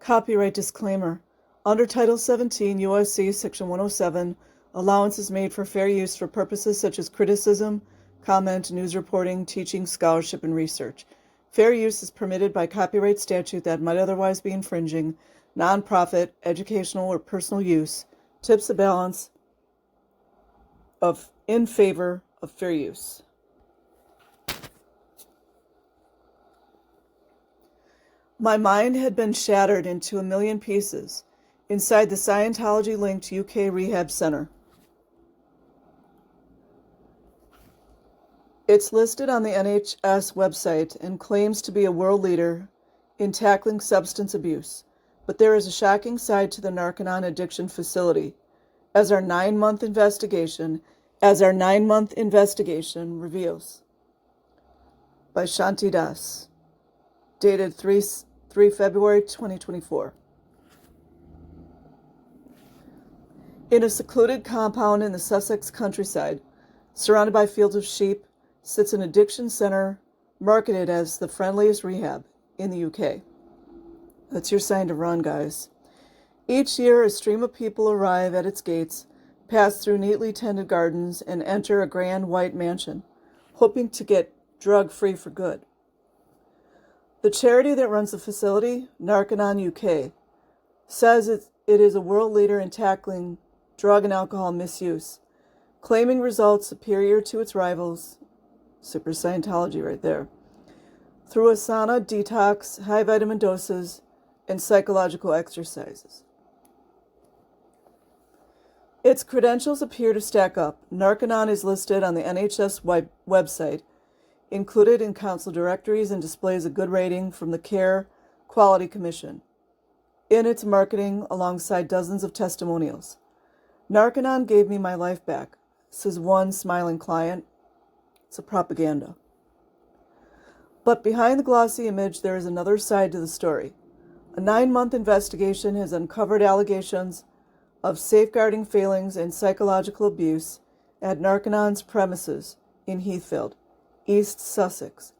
Copyright disclaimer. Under Title 17 U.S.C. Section 107, allowance is made for fair use for purposes such as criticism, comment, news reporting, teaching, scholarship, and research. Fair use is permitted by copyright statute that might otherwise be infringing. Non-profit, educational, or personal use tips the balance in favor of fair use. My mind had been shattered into a million pieces inside the Scientology-linked UK rehab center. It's listed on the NHS website and claims to be a world leader in tackling substance abuse, but there is a shocking side to the Narconon addiction facility, as our 9-month investigation reveals. By Shanti Das, dated 3 February 2024. In a secluded compound in the Sussex countryside, surrounded by fields of sheep, sits an addiction center marketed as the friendliest rehab in the UK. That's your sign to run, guys. Each year, a stream of people arrive at its gates, pass through neatly tended gardens, and enter a grand white mansion, hoping to get drug-free for good. The charity that runs the facility, Narconon UK, says it is a world leader in tackling drug and alcohol misuse, claiming results superior to its rivals, Super Scientology right there, through a sauna, detox, high vitamin doses, and psychological exercises. Its credentials appear to stack up. Narconon is listed on the NHS website, included in council directories, and displays a good rating from the Care Quality Commission in its marketing alongside dozens of testimonials. Narconon gave me my life back, says one smiling client. It's a propaganda. But behind the glossy image, there is another side to the story. A 9-month investigation has uncovered allegations of safeguarding failings and psychological abuse at Narconon's premises in Heathfield, East Sussex.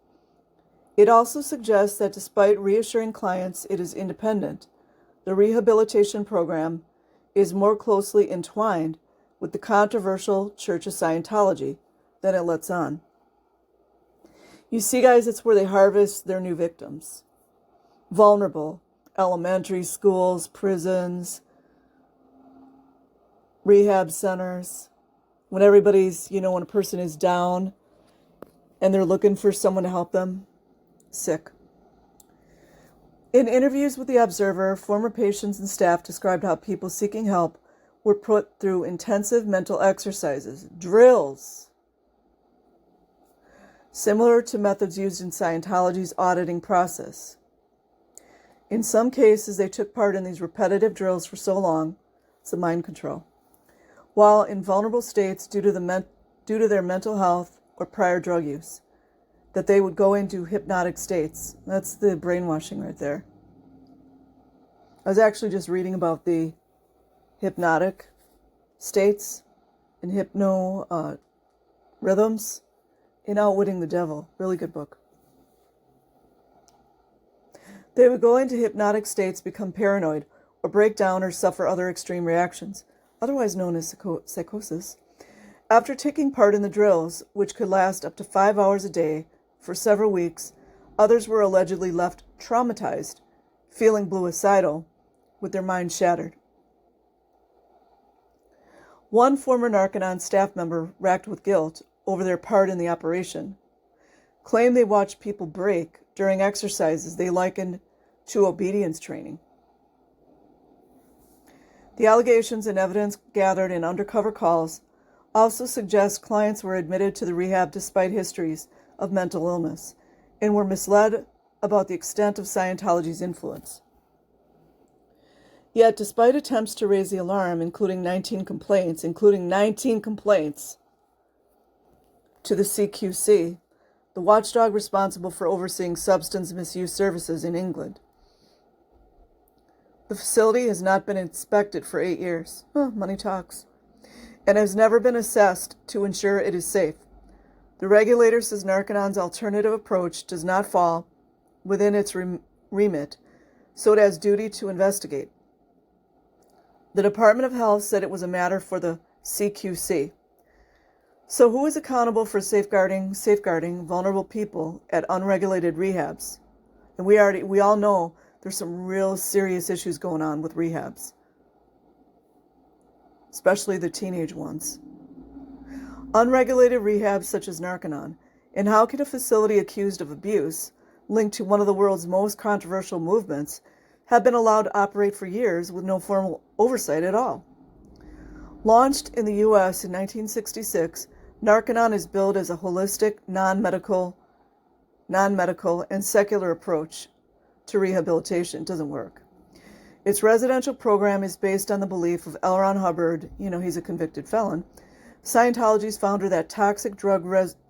It also suggests that despite reassuring clients it is independent, the rehabilitation program is more closely entwined with the controversial Church of Scientology than it lets on. You see, guys, it's where they harvest their new victims. Vulnerable, elementary schools, prisons, rehab centers. When everybody's, when a person is down and they're looking for someone to help them. Sick. In interviews with The Observer, former patients and staff described how people seeking help were put through intensive mental exercises, drills, similar to methods used in Scientology's auditing process. In some cases, they took part in these repetitive drills for so long, it's a mind control, while in vulnerable states due to their mental health or prior drug use, that they would go into hypnotic states. That's the brainwashing right there. I was actually just reading about the hypnotic states and hypno rhythms in Outwitting the Devil. Really good book. They would go into hypnotic states, become paranoid, or break down or suffer other extreme reactions, otherwise known as psychosis. After taking part in the drills, which could last up to 5 hours a day for several weeks, others were allegedly left traumatized, feeling suicidal, with their minds shattered. One former Narconon staff member, racked with guilt over their part in the operation, claimed they watched people break during exercises they likened to obedience training. The allegations and evidence gathered in undercover calls also suggest clients were admitted to the rehab despite histories of mental illness and were misled about the extent of Scientology's influence. Yet, despite attempts to raise the alarm, including 19 complaints to the CQC, the watchdog responsible for overseeing substance misuse services in England, the facility has not been inspected for 8 years. Money talks. And has never been assessed to ensure it is safe. The regulator says Narconon's alternative approach does not fall within its remit, so it has duty to investigate. The Department of Health said it was a matter for the CQC. So who is accountable for safeguarding vulnerable people at unregulated rehabs? And we all know there's some real serious issues going on with rehabs, especially the teenage ones. Unregulated rehabs such as Narconon. And how can a facility accused of abuse, linked to one of the world's most controversial movements, have been allowed to operate for years with no formal oversight at all? Launched in the U.S. in 1966, Narconon is billed as a holistic, non-medical, and secular approach to rehabilitation. It doesn't work. Its residential program is based on the belief of L. Ron Hubbard, he's a convicted felon, Scientology's founder, that toxic drug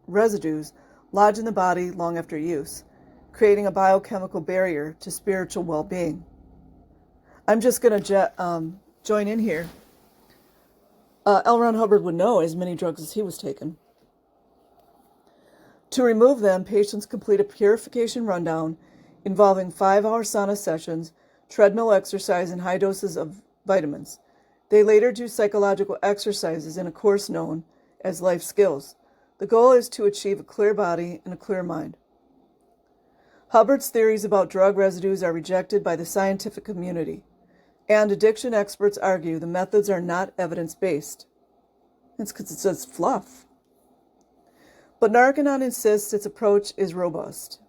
residues lodge in the body long after use, creating a biochemical barrier to spiritual well-being. I'm just going to join in here. L. Ron Hubbard would know as many drugs as he was taking. To remove them, patients complete a purification rundown involving 5-hour sauna sessions, treadmill exercise, and high doses of vitamins. They later do psychological exercises in a course known as Life Skills. The goal is to achieve a clear body and a clear mind. Hubbard's theories about drug residues are rejected by the scientific community, and addiction experts argue the methods are not evidence-based. It's because it says fluff. But Narconon insists its approach is robust.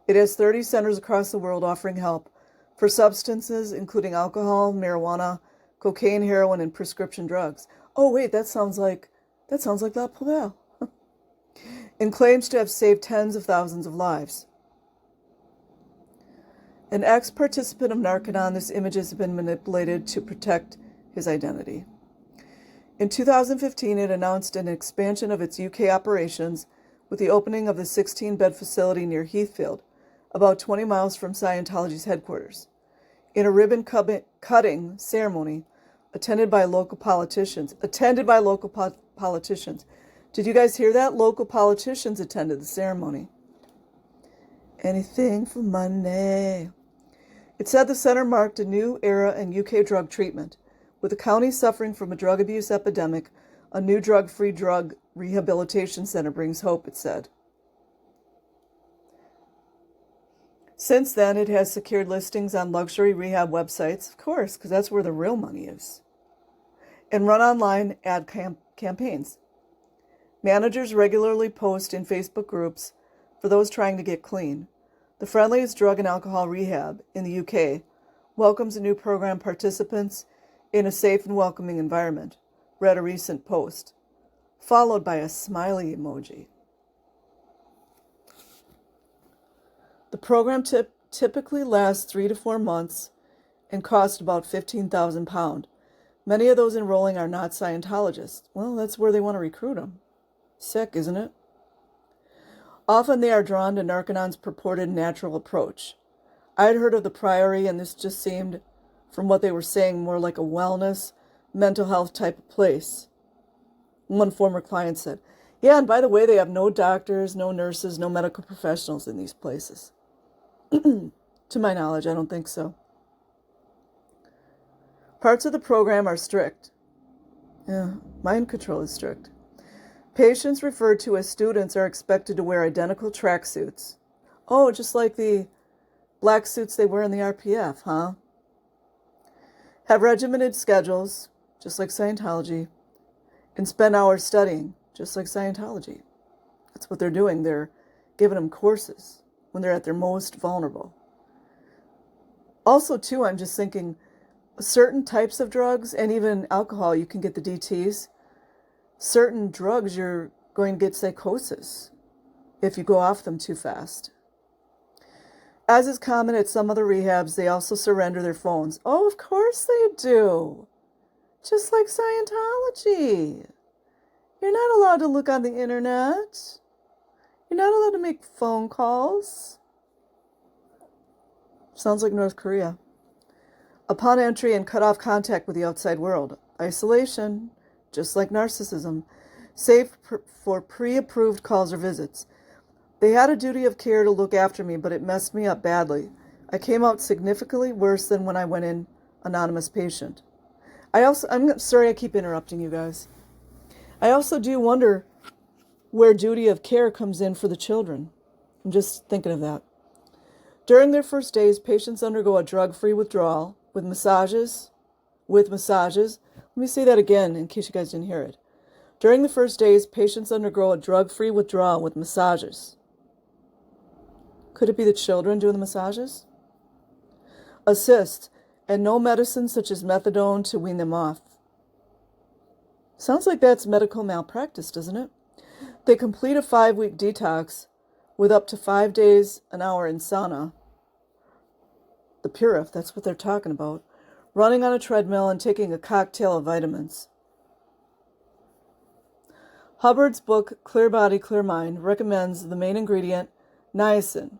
It has 30 centers across the world offering help for substances including alcohol, marijuana, cocaine, heroin, and prescription drugs. Oh wait, that sounds like La Poubelle. And claims to have saved tens of thousands of lives. An ex-participant of Narconon, this image has been manipulated to protect his identity. In 2015, it announced an expansion of its UK operations with the opening of the 16-bed facility near Heathfield, about 20 miles from Scientology's headquarters. In a ribbon-cutting ceremony attended by local politicians. Did you guys hear that? Local politicians attended the ceremony. Anything for money. It said the center marked a new era in UK drug treatment. With the county suffering from a drug abuse epidemic, a new drug-free drug rehabilitation center brings hope, it said. Since then, it has secured listings on luxury rehab websites, of course, because that's where the real money is, and run online ad campaigns. Managers regularly post in Facebook groups for those trying to get clean. The friendliest drug and alcohol rehab in the UK welcomes a new program participants in a safe and welcoming environment, read a recent post, followed by a smiley emoji. The program typically lasts 3 to 4 months and costs about £15,000. Many of those enrolling are not Scientologists. Well, that's where they want to recruit them. Sick, isn't it? Often they are drawn to Narconon's purported natural approach. I had heard of the Priory, and this just seemed, from what they were saying, more like a wellness, mental health type of place. One former client said, yeah, and by the way, they have no doctors, no nurses, no medical professionals in these places. To my knowledge, I don't think so. Parts of the program are strict. Yeah, mind control is strict. Patients referred to as students are expected to wear identical tracksuits. Oh, just like the black suits they wear in the RPF, huh? Have regimented schedules, just like Scientology, and spend hours studying, just like Scientology. That's what they're doing. They're giving them courses when they're at their most vulnerable. Also, too, I'm just thinking, certain types of drugs, and even alcohol, you can get the DTs. Certain drugs, you're going to get psychosis if you go off them too fast. As is common at some other rehabs, they also surrender their phones. Oh, of course they do. Just like Scientology. You're not allowed to look on the internet. You're not allowed to make phone calls. Sounds like North Korea. Upon entry and cut off contact with the outside world. Isolation, just like narcissism, save for pre-approved calls or visits. They had a duty of care to look after me, but it messed me up badly. I came out significantly worse than when I went in anonymous patient. I'm sorry I keep interrupting you guys. I also do wonder where duty of care comes in for the children. I'm just thinking of that. During their first days, patients undergo a drug-free withdrawal with massages. Let me say that again in case you guys didn't hear it. During the first days, patients undergo a drug-free withdrawal with massages. Could it be the children doing the massages? Assist, and no medicine such as methadone to wean them off. Sounds like that's medical malpractice, doesn't it? They complete a 5-week detox with up to 5 days an hour in sauna. The Purif, that's what they're talking about. Running on a treadmill and taking a cocktail of vitamins. Hubbard's book, Clear Body, Clear Mind, recommends the main ingredient, niacin,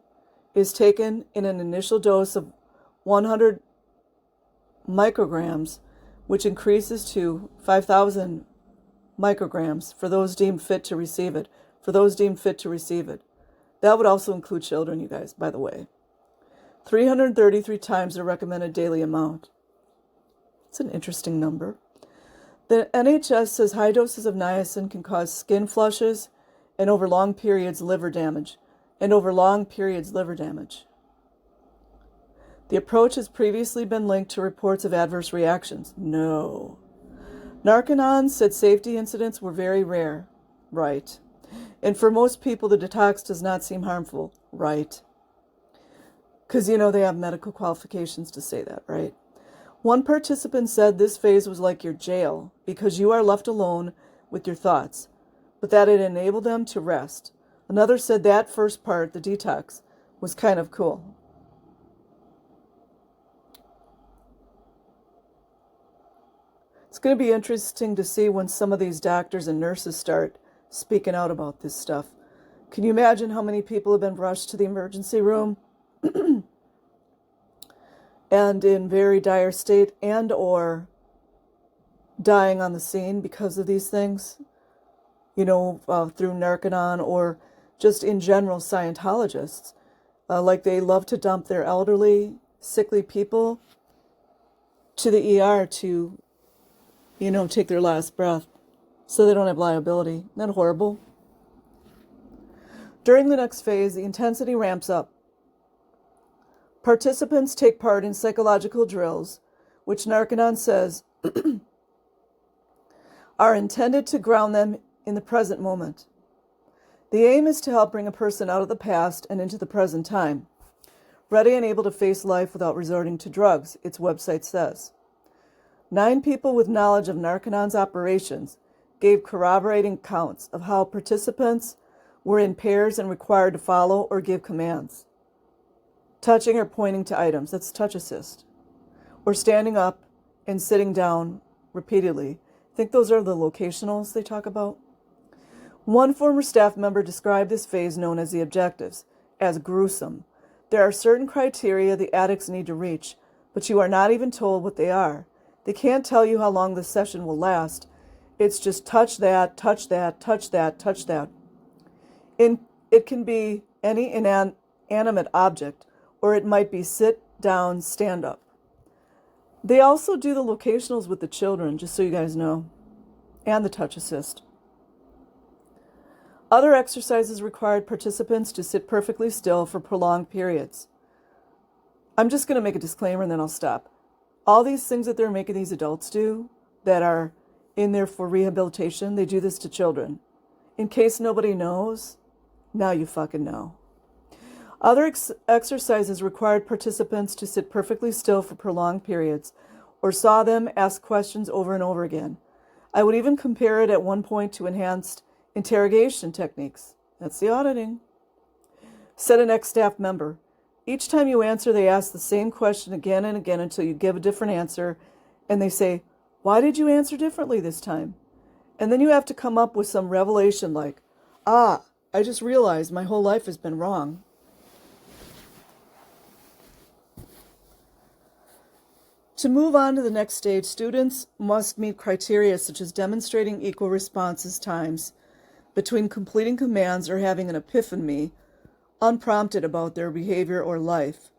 is taken in an initial dose of 100 micrograms, which increases to 5,000 micrograms for those deemed fit to receive it. That would also include children, you guys, by the way. 333 times the recommended daily amount. It's an interesting number. The NHS says high doses of niacin can cause skin flushes and over long periods liver damage. The approach has previously been linked to reports of adverse reactions. No. Narconon said safety incidents were very rare. Right. And for most people, the detox does not seem harmful. Right. Because, they have medical qualifications to say that, right? One participant said this phase was like your jail because you are left alone with your thoughts, but that it enabled them to rest. Another said that first part, the detox, was kind of cool. It's going to be interesting to see when some of these doctors and nurses start speaking out about this stuff. Can you imagine how many people have been rushed to the emergency room and in very dire state and or dying on the scene because of these things, through Narconon or just in general Scientologists. Like they love to dump their elderly, sickly people to the ER to, take their last breath so they don't have liability. Isn't that horrible? During the next phase, the intensity ramps up. Participants take part in psychological drills, which Narconon says are intended to ground them in the present moment. The aim is to help bring a person out of the past and into the present time, ready and able to face life without resorting to drugs, its website says. 9 people with knowledge of Narconon's operations gave corroborating accounts of how participants were in pairs and required to follow or give commands. Touching or pointing to items, that's touch assist. Or standing up and sitting down repeatedly. I think those are the locationals they talk about. One former staff member described this phase known as the objectives as gruesome. There are certain criteria the addicts need to reach, but you are not even told what they are. They can't tell you how long the session will last. It's just touch that, touch that, touch that, touch that. It can be any inanimate object, or it might be sit down, stand up. They also do the locationals with the children, just so you guys know, and the touch assist. Other exercises required participants to sit perfectly still for prolonged periods. I'm just going to make a disclaimer and then I'll stop. All these things that they're making these adults do that are in there for rehabilitation, they do this to children. In case nobody knows, now you fucking know. Other exercises required participants to sit perfectly still for prolonged periods or saw them ask questions over and over again. I would even compare it at one point to enhanced interrogation techniques. That's the auditing. Said an ex-staff member. Each time you answer, they ask the same question again and again until you give a different answer, and they say, "Why did you answer differently this time?" And then you have to come up with some revelation like, "I just realized my whole life has been wrong." To move on to the next stage, students must meet criteria such as demonstrating equal responses times between completing commands or having an epiphany unprompted about their behavior or life.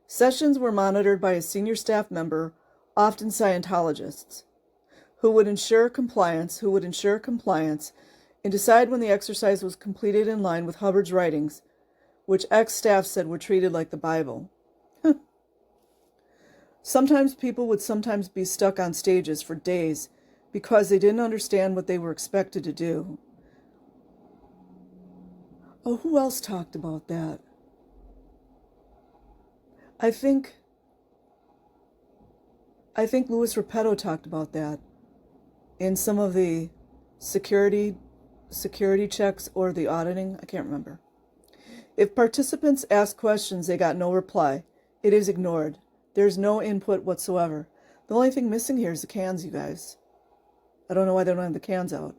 Sessions were monitored by a senior staff member, often Scientologists, who would ensure compliance, and decide when the exercise was completed in line with Hubbard's writings, which ex-staff said were treated like the Bible. Sometimes people would sometimes be stuck on stages for days because they didn't understand what they were expected to do. Oh, who else talked about that? I think Louis Repetto talked about that in some of the security checks or the auditing. I can't remember. If participants ask questions, they got no reply. It is ignored. There's no input whatsoever. The only thing missing here is the cans, you guys. I don't know why they don't have the cans out.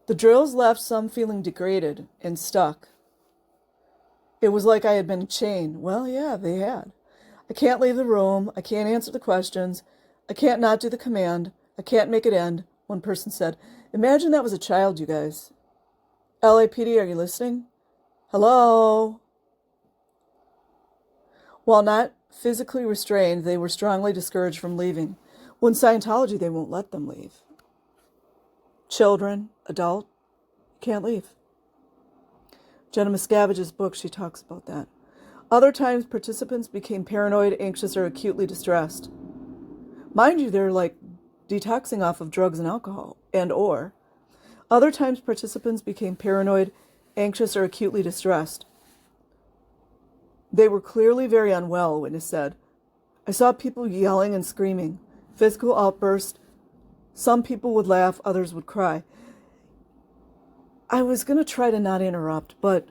The drills left some feeling degraded and stuck. It was like I had been chained. Well, yeah, they had. I can't leave the room. I can't answer the questions. I can't not do the command. I can't make it end, one person said. Imagine that was a child, you guys. LAPD, are you listening? Hello? While not physically restrained, they were strongly discouraged from leaving. Well, in Scientology, they won't let them leave. Children, adult, you can't leave. Jenna Miscavige's book, she talks about that. Other times, participants became paranoid, anxious, or acutely distressed. Mind you, they're like detoxing off of drugs and alcohol, or. Other times, participants became paranoid, anxious, or acutely distressed. They were clearly very unwell, witness said. I saw people yelling and screaming, physical outbursts. Some people would laugh, others would cry. I was going to try to not interrupt, but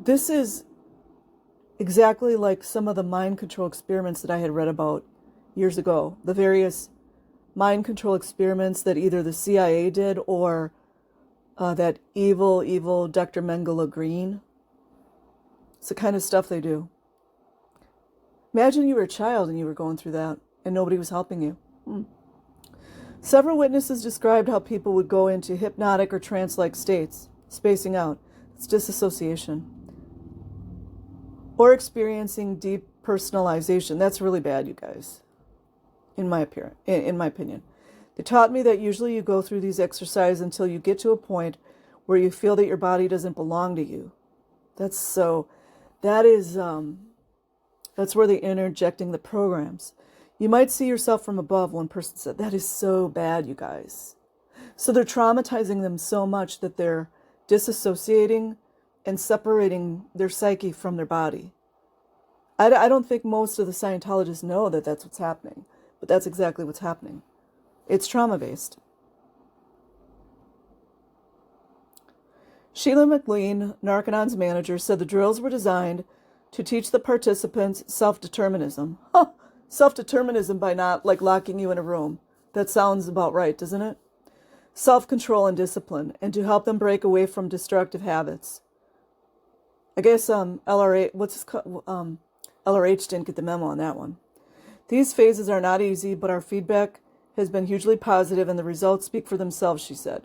this is exactly like some of the mind control experiments that I had read about years ago. The various mind control experiments that either the CIA did or that evil Dr. Mengele Green. It's the kind of stuff they do. Imagine you were a child and you were going through that and nobody was helping you. Several witnesses described how people would go into hypnotic or trance-like states, spacing out. It's disassociation. Or experiencing deep personalization. That's really bad, you guys, in my opinion. They taught me that usually you go through these exercises until you get to a point where you feel that your body doesn't belong to you. That's where they're interjecting the programs. You might see yourself from above, one person said. That is so bad, you guys. So they're traumatizing them so much that they're disassociating and separating their psyche from their body. I don't think most of the Scientologists know that that's what's happening, but that's exactly what's happening. It's trauma-based. Sheila McLean, Narconon's manager, said the drills were designed to teach the participants self-determinism. Self-determinism by not locking you in a room. That sounds about right, doesn't it? Self-control and discipline, and to help them break away from destructive habits. I guess LRH didn't get the memo on that one. These phases are not easy, but our feedback has been hugely positive and the results speak for themselves, she said.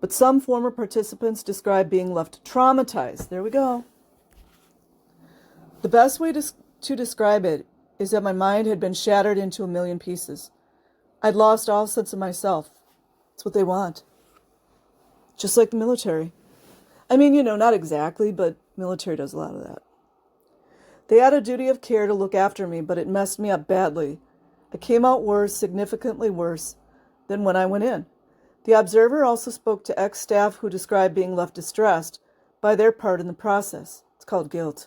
But some former participants describe being left traumatized. There we go. The best way to describe it is that my mind had been shattered into a million pieces. I'd lost all sense of myself. It's what they want. Just like the military. I mean, not exactly, but military does a lot of that. They had a duty of care to look after me, but it messed me up badly. I came out worse, significantly worse, than when I went in. The observer also spoke to ex-staff who described being left distressed by their part in the process. It's called guilt.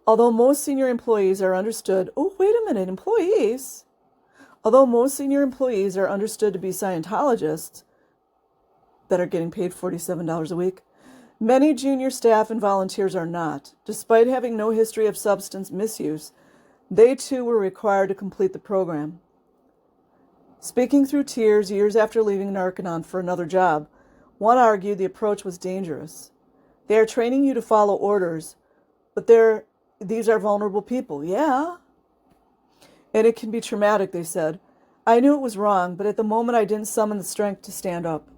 Although most senior employees are understood... Oh, wait a minute, employees? Although most senior employees are understood to be Scientologists that are getting paid $47 a week, many junior staff and volunteers are not. Despite having no history of substance misuse, they too were required to complete the program. Speaking through tears years after leaving Narconon for another job, one argued the approach was dangerous. They are training you to follow orders, but these are vulnerable people. Yeah. And it can be traumatic, they said. I knew it was wrong, but at the moment I didn't summon the strength to stand up.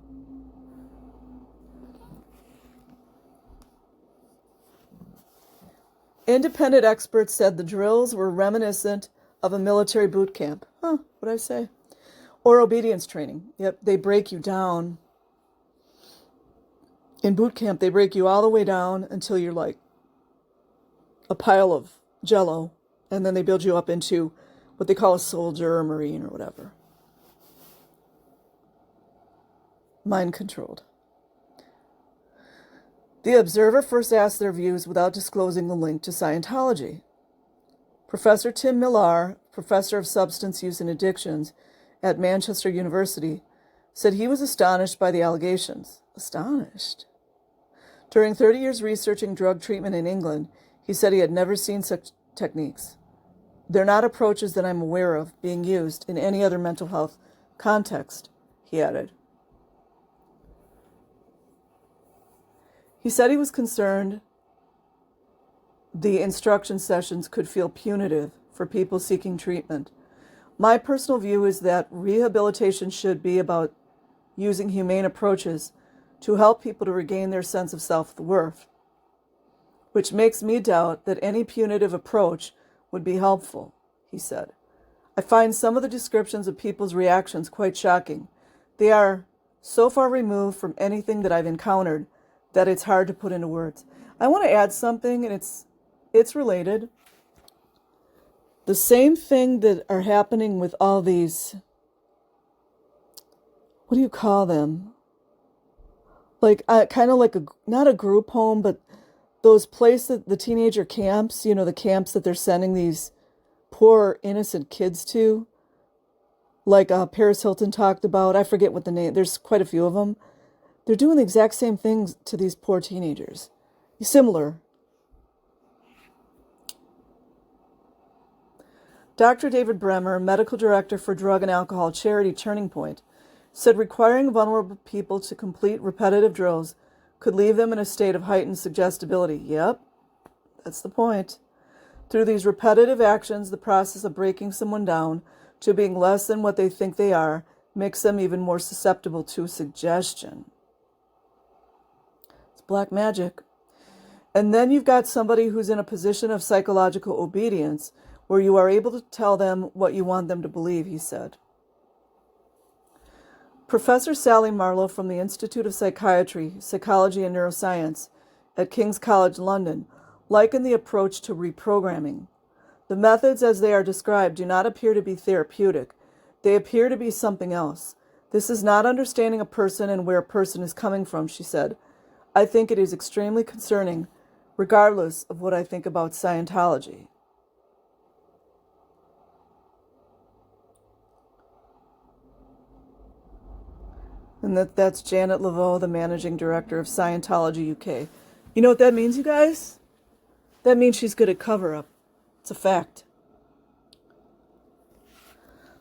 Independent experts said the drills were reminiscent of a military boot camp. Huh, what'd I say? Or obedience training. Yep, they break you down. In boot camp, they break you all the way down until you're like a pile of jello, and then they build you up into what they call a soldier or marine or whatever. Mind controlled. The Observer first asked their views without disclosing the link to Scientology. Professor Tim Millar, professor of substance use and addictions at Manchester University, said he was astonished by the allegations. Astonished? During 30 years researching drug treatment in England, he said he had never seen such techniques. They're not approaches that I'm aware of being used in any other mental health context, he added. He said he was concerned the instruction sessions could feel punitive for people seeking treatment. My personal view is that rehabilitation should be about using humane approaches to help people to regain their sense of self-worth, which makes me doubt that any punitive approach would be helpful, he said. I find some of the descriptions of people's reactions quite shocking. They are so far removed from anything that I've encountered that it's hard to put into words. I want to add something, and it's related. The same thing that are happening with all these, what do you call them? Like, kind of like not a group home, but those places, the teenager camps, the camps that they're sending these poor innocent kids to, like Paris Hilton talked about. I forget what the name, there's quite a few of them. They're doing the exact same things to these poor teenagers. Similar. Dr. David Bremer, medical director for drug and alcohol charity Turning Point, said requiring vulnerable people to complete repetitive drills could leave them in a state of heightened suggestibility. Yep, that's the point. Through these repetitive actions, the process of breaking someone down to being less than what they think they are makes them even more susceptible to suggestion. It's black magic. And then you've got somebody who's in a position of psychological obedience where you are able to tell them what you want them to believe, he said. Professor Sally Marlowe from the Institute of Psychiatry, Psychology and Neuroscience at King's College London likened the approach to reprogramming. The methods as they are described do not appear to be therapeutic. They appear to be something else. This is not understanding a person and where a person is coming from, she said. I think it is extremely concerning, regardless of what I think about Scientology. And that's Janet Laveau, the managing director of Scientology UK. You know what that means, you guys? That means she's good at cover-up. It's a fact.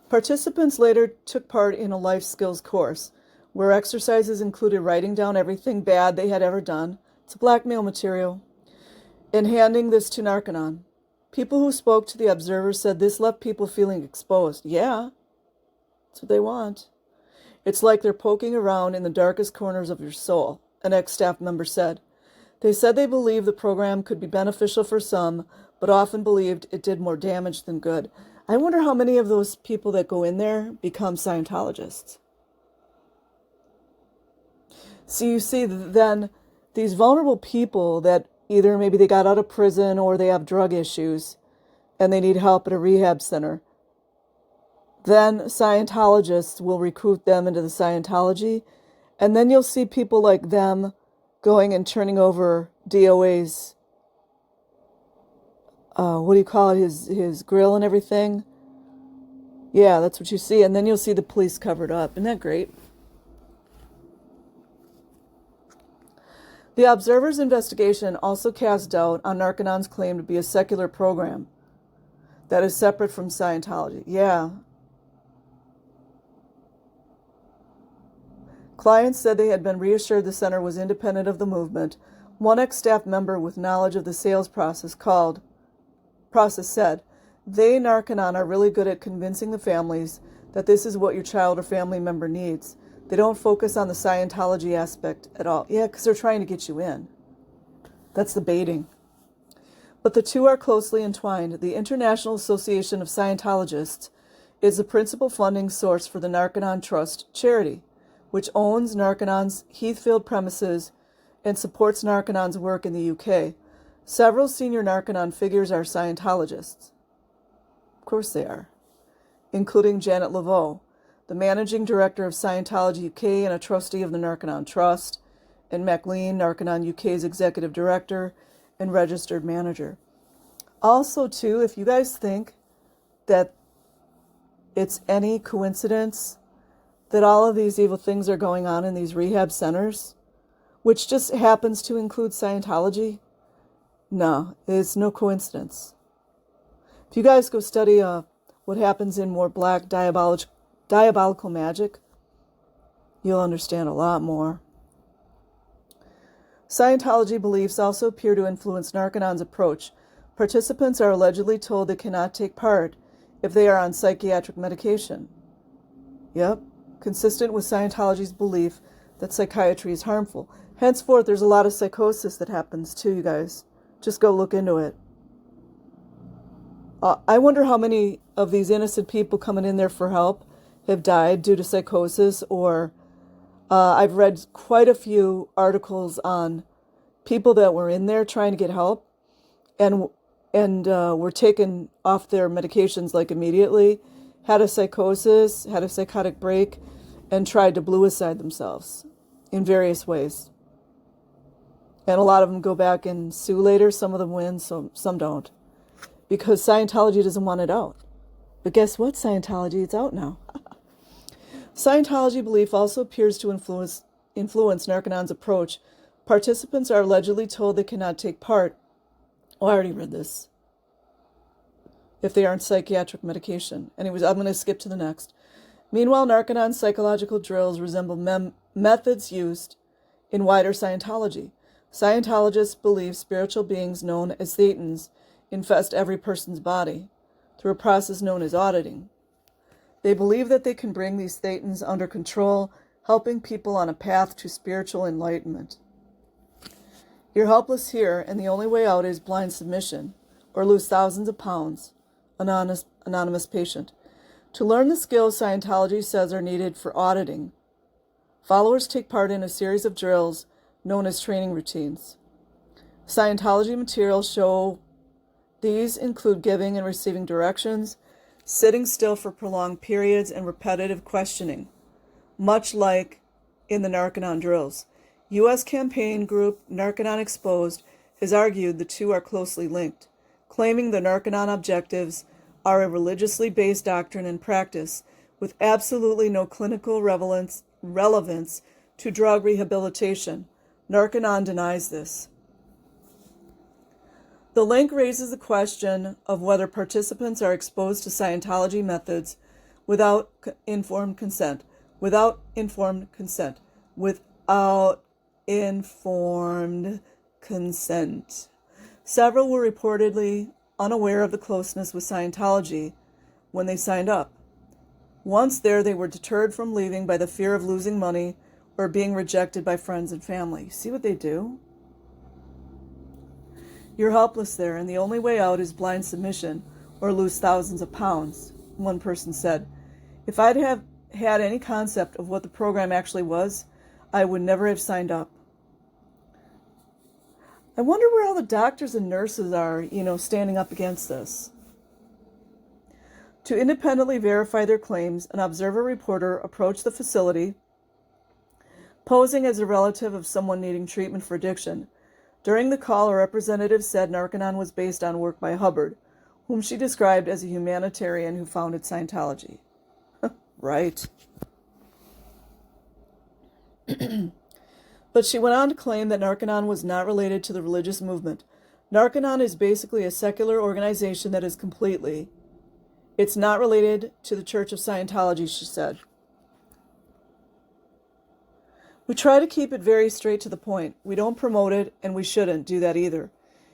Participants later took part in a life skills course where exercises included writing down everything bad they had ever done. It's blackmail material. And handing this to Narconon. People who spoke to the Observer said this left people feeling exposed. Yeah, that's what they want. It's like they're poking around in the darkest corners of your soul, an ex-staff member said. They said they believed the program could be beneficial for some, but often believed it did more damage than good. I wonder how many of those people that go in there become Scientologists. So you see, then these vulnerable people that either maybe they got out of prison or they have drug issues and they need help at a rehab center, then Scientologists will recruit them into the Scientology, and then you'll see people like them going and turning over DOA's, what do you call it, his grill and everything. Yeah, that's what you see, and then you'll see the police covered up. Isn't that great? The Observer's investigation also cast doubt on Narconon's claim to be a secular program that is separate from Scientology. Yeah. Clients said they had been reassured the center was independent of the movement. One ex-staff member with knowledge of the sales process said, they, Narconon, are really good at convincing the families that this is what your child or family member needs. They don't focus on the Scientology aspect at all. Yeah, because they're trying to get you in. That's the baiting. But the two are closely entwined. The International Association of Scientologists is the principal funding source for the Narconon Trust charity, which owns Narconon's Heathfield premises and supports Narconon's work in the UK. Several senior Narconon figures are Scientologists. Of course they are, including Janet Laveau, the managing director of Scientology UK and a trustee of the Narconon Trust, and MacLean, Narconon UK's executive director and registered manager. Also, too, if you guys think that it's any coincidence that all of these evil things are going on in these rehab centers, which just happens to include Scientology, no, it's no coincidence. If you guys go study what happens in more black diabolical magic, you'll understand a lot more. Scientology beliefs also appear to influence Narconon's approach. Participants are allegedly told they cannot take part if they are on psychiatric medication. Yep, consistent with Scientology's belief that psychiatry is harmful. Henceforth, there's a lot of psychosis that happens too, you guys. Just go look into it. I wonder how many of these innocent people coming in there for help have died due to psychosis, or I've read quite a few articles on people that were in there trying to get help and were taken off their medications like immediately, had a psychosis, had a psychotic break, and tried to bluicide themselves in various ways. And a lot of them go back and sue later. Some of them win, some don't. Because Scientology doesn't want it out. But guess what, Scientology? It's out now. Scientology belief also appears to influence Narconon's approach. Participants are allegedly told they cannot take part. Oh, I already read this. If they are on psychiatric medication. Anyways, I'm going to skip to the next. Meanwhile, Narconon's psychological drills resemble methods used in wider Scientology. Scientologists believe spiritual beings known as Thetans infest every person's body through a process known as auditing. They believe that they can bring these Thetans under control, helping people on a path to spiritual enlightenment. You're helpless here, and the only way out is blind submission, or lose thousands of pounds. Anonymous patient. To learn the skills Scientology says are needed for auditing, followers take part in a series of drills known as training routines. Scientology materials show these include giving and receiving directions, sitting still for prolonged periods, and repetitive questioning, much like in the Narconon drills. U.S. campaign group Narconon Exposed has argued the two are closely linked, claiming the Narconon objectives are a religiously based doctrine and practice with absolutely no clinical relevance to drug rehabilitation. Narconon denies this. The link raises the question of whether participants are exposed to Scientology methods without informed consent. Without informed consent. Several were reportedly unaware of the closeness with Scientology when they signed up. Once there, they were deterred from leaving by the fear of losing money or being rejected by friends and family. See what they do? You're helpless there, and the only way out is blind submission or lose thousands of pounds, one person said. If I'd have had any concept of what the program actually was, I would never have signed up. I wonder where all the doctors and nurses are, standing up against this. To independently verify their claims, an Observer reporter approached the facility, posing as a relative of someone needing treatment for addiction. During the call, a representative said Narconon was based on work by Hubbard, whom she described as a humanitarian who founded Scientology. Right. But she went on to claim that Narconon was not related to the religious movement. Narconon is basically a secular organization that is completely. It's not related to the Church of Scientology, she said. We try to keep it very straight to the point. We don't promote it, and we shouldn't do that either.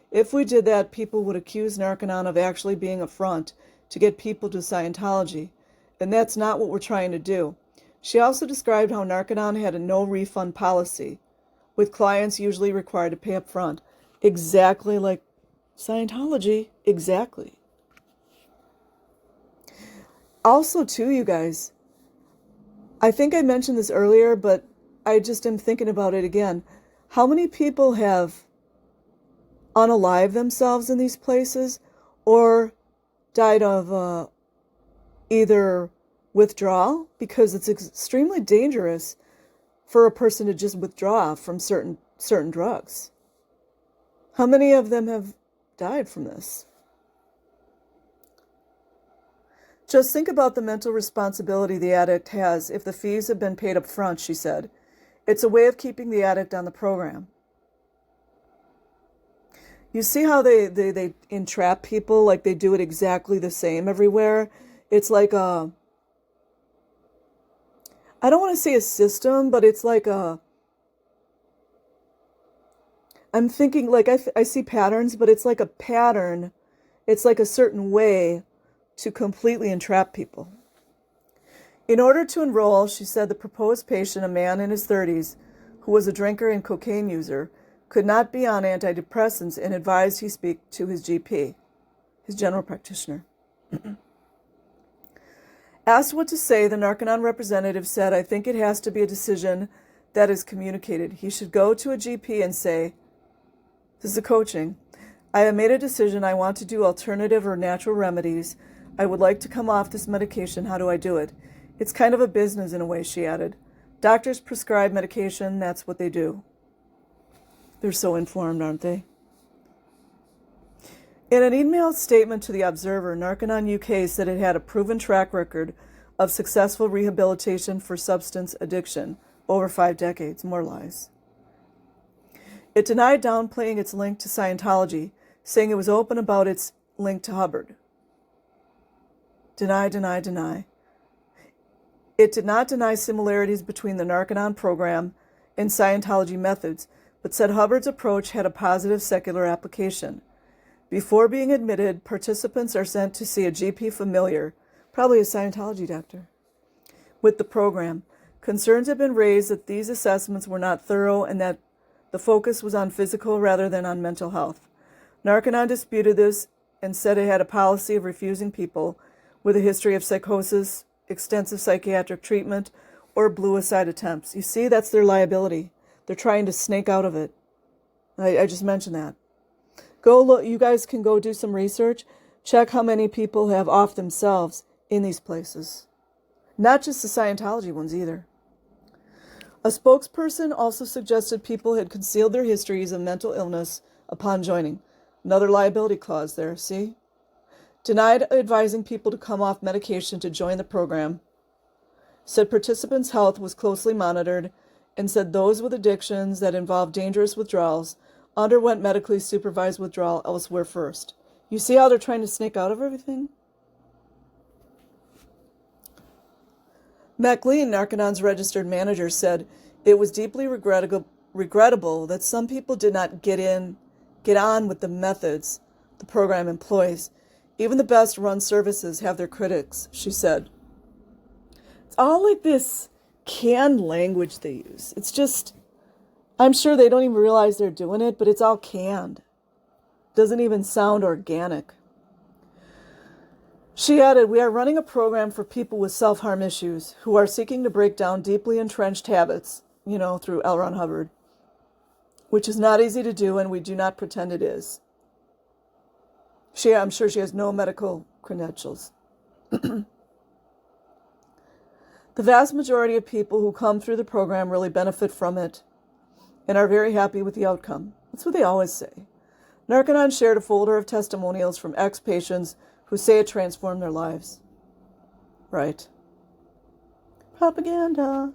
If we did that, people would accuse Narconon of actually being a front to get people to Scientology, and that's not what we're trying to do. She also described how Narconon had a no-refund policy, with clients usually required to pay up front, exactly like Scientology, exactly. Also, too, you guys, I think I mentioned this earlier, but I just am thinking about it again. How many people have unalived themselves in these places or died of either withdrawal, because it's extremely dangerous for a person to just withdraw from certain drugs? How many of them have died from this? Just think about the mental responsibility the addict has if the fees have been paid up front, she said. It's a way of keeping the addict on the program. You see how they entrap people, like they do it exactly the same everywhere? It's like I don't want to say a system, but it's like I'm thinking, like, I see patterns, but it's like a pattern. It's like a certain way to completely entrap people. In order to enroll, she said, the proposed patient, a man in his 30s, who was a drinker and cocaine user, could not be on antidepressants and advised he speak to his GP, his general practitioner. Asked what to say, the Narconon representative said, I think it has to be a decision that is communicated. He should go to a GP and say, this is a coaching, I have made a decision. I want to do alternative or natural remedies. I would like to come off this medication. How do I do it? It's kind of a business in a way, she added. Doctors prescribe medication. That's what they do. They're so informed, aren't they? In an emailed statement to The Observer, Narconon UK said it had a proven track record of successful rehabilitation for substance addiction over 5 decades. More lies. It denied downplaying its link to Scientology, saying it was open about its link to Hubbard. Deny, deny, deny. It did not deny similarities between the Narconon program and Scientology methods, but said Hubbard's approach had a positive secular application. Before being admitted, participants are sent to see a GP familiar, probably a Scientology doctor, with the program. Concerns have been raised that these assessments were not thorough and that the focus was on physical rather than on mental health. Narconon disputed this and said it had a policy of refusing people with a history of psychosis, extensive psychiatric treatment, or bluicide attempts. You see, that's their liability. They're trying to snake out of it. I just mentioned that. Go look. You guys can go do some research. Check how many people have off themselves in these places. Not just the Scientology ones either. A spokesperson also suggested people had concealed their histories of mental illness upon joining. Another liability clause there, see? Denied advising people to come off medication to join the program. Said participants' health was closely monitored and said those with addictions that involved dangerous withdrawals underwent medically supervised withdrawal elsewhere first. You see how they're trying to snake out of everything? MacLean, Narconon's registered manager, said it was deeply regrettable that some people did not get on with the methods the program employs. Even the best run services have their critics, she said. It's all like this canned language they use. It's just, I'm sure they don't even realize they're doing it, but it's all canned. Doesn't even sound organic. She added, we are running a program for people with self-harm issues who are seeking to break down deeply entrenched habits, through L. Ron Hubbard, which is not easy to do, and we do not pretend it is. I'm sure she has no medical credentials. The vast majority of people who come through the program really benefit from it and are very happy with the outcome. That's what they always say. Narconon shared a folder of testimonials from ex-patients who say it transformed their lives. Right. Propaganda.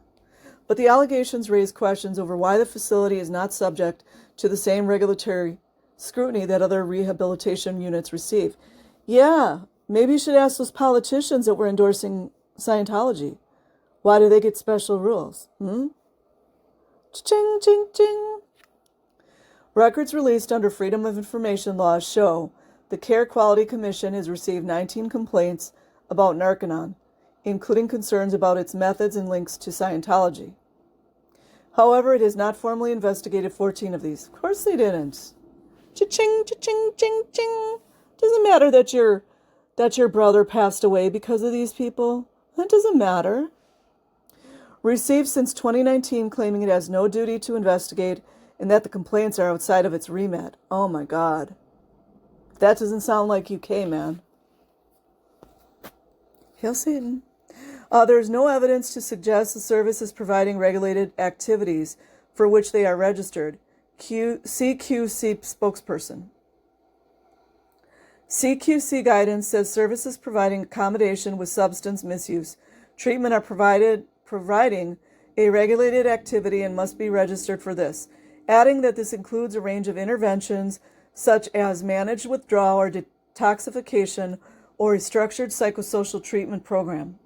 But the allegations raise questions over why the facility is not subject to the same regulatory scrutiny that other rehabilitation units receive. Yeah, maybe you should ask those politicians that were endorsing Scientology. Why do they get special rules? Ching, ching, ching. Records released under Freedom of Information laws show the Care Quality Commission has received 19 complaints about Narconon, including concerns about its methods and links to Scientology. However, it has not formally investigated 14 of these. Of course they didn't. Cha-ching, cha-ching, ching, ching. Doesn't matter that your brother passed away because of these people. That doesn't matter. Received since 2019, claiming it has no duty to investigate and that the complaints are outside of its remit. Oh my God. That doesn't sound like UK, man. Hail Satan. There is no evidence to suggest the service is providing regulated activities for which they are registered. CQC spokesperson. CQC guidance says services providing accommodation with substance misuse treatment are providing a regulated activity and must be registered for this, adding that this includes a range of interventions such as managed withdrawal or detoxification or a structured psychosocial treatment program.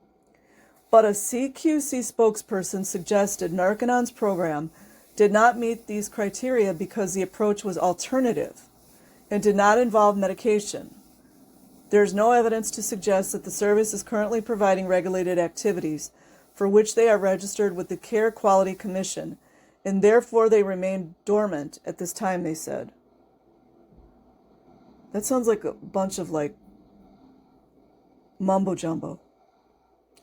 But a CQC spokesperson suggested Narconon's program did not meet these criteria because the approach was alternative and did not involve medication. There is no evidence to suggest that the service is currently providing regulated activities for which they are registered with the Care Quality Commission, and therefore they remain dormant at this time, they said. That sounds like a bunch of mumbo-jumbo.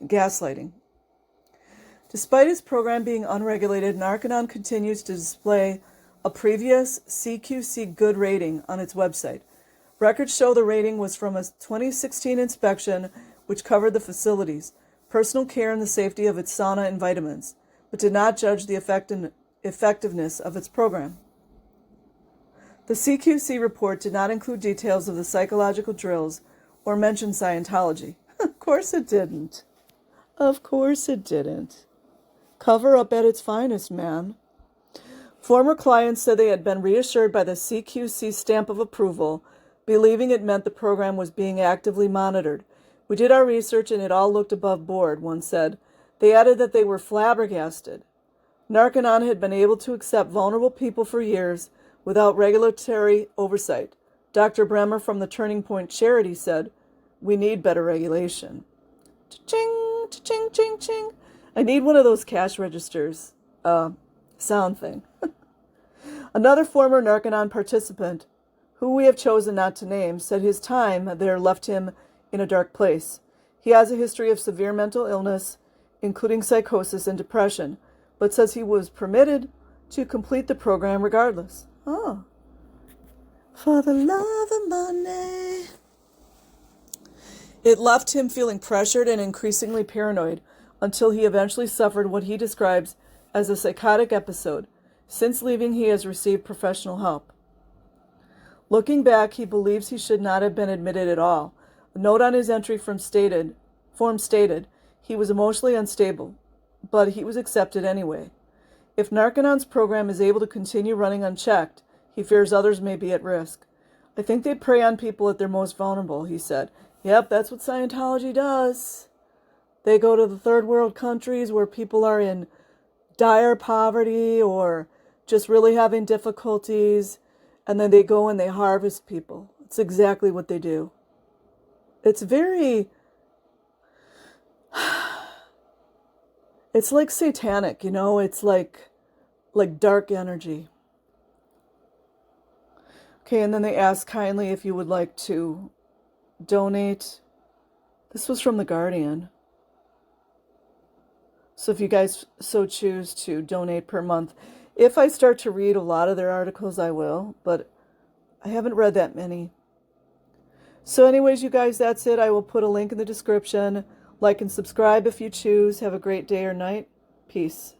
Gaslighting. Despite its program being unregulated, Narconon continues to display a previous CQC good rating on its website. Records show the rating was from a 2016 inspection which covered the facilities, personal care, and the safety of its sauna and vitamins, but did not judge the effectiveness of its program. The CQC report did not include details of the psychological drills or mention Scientology. Of course it didn't. Of course it didn't. Cover up at its finest, man. Former clients said they had been reassured by the CQC stamp of approval, believing it meant the program was being actively monitored. We did our research and it all looked above board, one said. They added that they were flabbergasted. Narconon had been able to accept vulnerable people for years without regulatory oversight. Dr. Bremer from the Turning Point Charity said, "We need better regulation." Cha-ching, cha-ching, ching, ching. I need one of those cash registers. Sound thing. Another former Narconon participant, who we have chosen not to name, said his time there left him in a dark place. He has a history of severe mental illness, including psychosis and depression, but says he was permitted to complete the program regardless. Oh. For the love of money. It left him feeling pressured and increasingly paranoid until he eventually suffered what he describes as a psychotic episode. Since leaving, he has received professional help. Looking back, he believes he should not have been admitted at all. A note on his entry form stated he was emotionally unstable, but he was accepted anyway. If Narconon's program is able to continue running unchecked, he fears others may be at risk. I think they prey on people at their most vulnerable, he said. Yep, that's what Scientology does. They go to the third world countries where people are in dire poverty or just really having difficulties, and then they go and they harvest people. It's exactly what they do. It's very... It's like satanic, It's like dark energy. Okay, and then they ask kindly if you would like to donate. This was from The Guardian. So if you guys so choose to donate per month. If I start to read a lot of their articles, I will, but I haven't read that many. So anyways, you guys, that's it. I will put a link in the description. Like and subscribe if you choose. Have a great day or night. Peace.